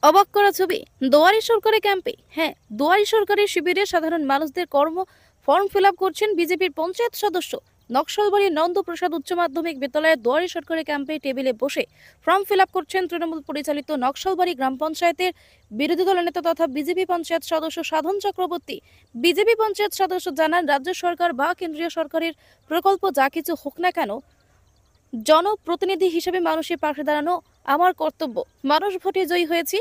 অবাক করা ছবি দুয়ারী সরকারি ক্যাম্পে। হ্যাঁ, দুয়ারী সরকারি শিবিরে সাধারণ মানুষদের ফর্ম ফিল আপ করছেন বিজেপির পঞ্চায়েত সদস্য। নকশালবাড়ির নন্দপ্রসাদ উচ্চ মাধ্যমিক বিদ্যালয়ের দুয়ারী সরকারি ক্যাম্পে টেবিলে বসে ফর্ম ফিল আপ করছেন তৃণমূল পরিচালিত নকশালবাড়ি গ্রাম পঞ্চায়েতের বিরোধী দলের নেতা তথা বিজেপি পঞ্চায়েত সদস্য সাধন চক্রবর্তী। বিজেপি পঞ্চায়েত সদস্য জানান, রাজ্য সরকার বা কেন্দ্রীয় সরকারের প্রকল্প যা কিছু হোক না কেন, জনপ্রতিনিধি হিসেবে মানুষের পাশে দাঁড়ানো আমার কর্তব্য। মানুষ ভোটে জয়ী হয়েছি,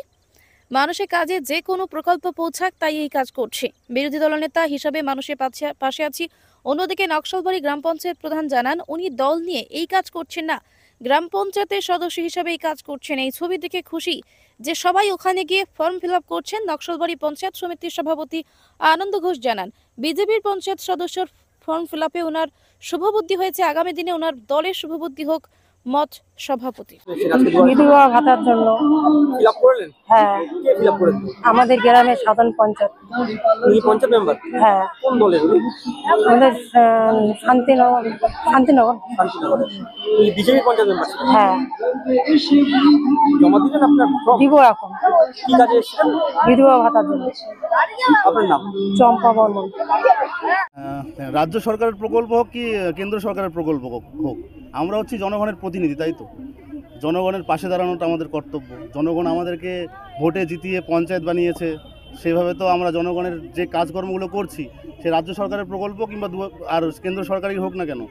মানুষের কাজে যে কোনো প্রকল্প পৌঁছাক তাই এই কাজ করছে। বিরোধী দলনেতা হিসাবে মানুষের পাশে আছি। অন্যদিকে নকশালবাড়ি গ্রাম পঞ্চায়েত প্রধান জানান, উনি দল নিয়ে এই কাজ করছেন না, গ্রাম পঞ্চায়েতের সদস্য হিসাবে এই কাজ করছেন। এই ছবি দেখে খুশি যে সবাই ওখানে গিয়ে ফর্ম ফিল আপ করছেন। নকশালবাড়ি পঞ্চায়েত সমিতির সভাপতি আনন্দ ঘোষ জানান, বিজেপির পঞ্চায়েত সদস্যর ফর্ম ফিল আপে ওনার শুভবুদ্ধি হয়েছে, আগামী দিনে ওনার দলের শুভবুদ্ধি হোক। মত সভাপতি। বিধবা ভাতার জন্য ফিল আপ করলেন? হ্যাঁ, কে ফিল আপ করেন? আমাদের গ্রামের সাধারণ পঞ্চায়েত। উনি পঞ্চায়েত মেম্বার? হ্যাঁ, কোন দলের উনি? আমাদের শান্তিনগর। শান্তিনগর। শান্তিনগরের। উনি বিজেপি পঞ্চায়েত মেম্বার? হ্যাঁ, জমা দিলেন আপনার ফর্ম? দিব এখন। কি কাজে এসেছেন? বিধবা ভাতার জন্য। আপনার নাম? চম্পা বর্মন। রাজ্য সরকারের প্রকল্প হোক কি কেন্দ্র সরকারের প্রকল্প হোক, আমরা হচ্ছি জনগণের প্রতিনিধি, তাই তো? জনগণের পাশে দাঁড়ানোটা আমাদের কর্তব্য। জনগণ আমাদেরকে ভোটে জিতিয়ে পঞ্চায়েত বানিয়েছে, সেভাবে তো আমরা জনগণের যে কাজকর্মগুলো করছি, সে রাজ্য সরকারের প্রকল্প কিংবা আর কেন্দ্র সরকারই হোক না কেন,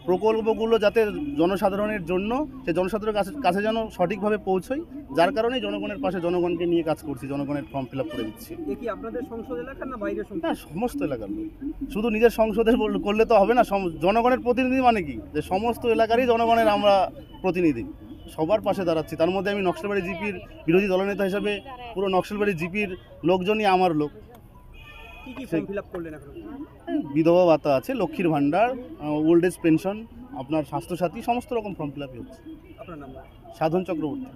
প্রকল্পগুলো যাতে জনসাধারণের জন্য সে জনসাধারণের কাছে যেন সঠিকভাবে পৌঁছয়, যার কারণেই জনগণের পাশে জনগণকে নিয়ে কাজ করছি, জনগণের ফর্ম ফিল আপ করে দিচ্ছি। কি আপনাদের সংসদ এলাকা না বাইরের সংসদ? না, সমস্ত এলাকার লোক। শুধু নিজের সংসদের করলে তো হবে না। জনগণের প্রতিনিধি মানে কি, যে সমস্ত এলাকারই জনগণের আমরা প্রতিনিধি, সবার পাশে দাঁড়াচ্ছি। তার মধ্যে আমি নকশালবাড়ি জিপির বিরোধী দলনেতা হিসাবে পুরো নকশালবাড়ি জিপির লোকজনই আমার লোক। কি ফর্ম ফিল আপ করলেন এখন? বিধবা ভাতা আছে, লক্ষ্মীর ভাণ্ডার, ওল্ড এজ পেনশন, আপনার স্বাস্থ্যসাথী, সমস্ত রকম ফর্ম ফিল আপই হচ্ছে। আপনার নাম? সাধন চক্রবর্তী।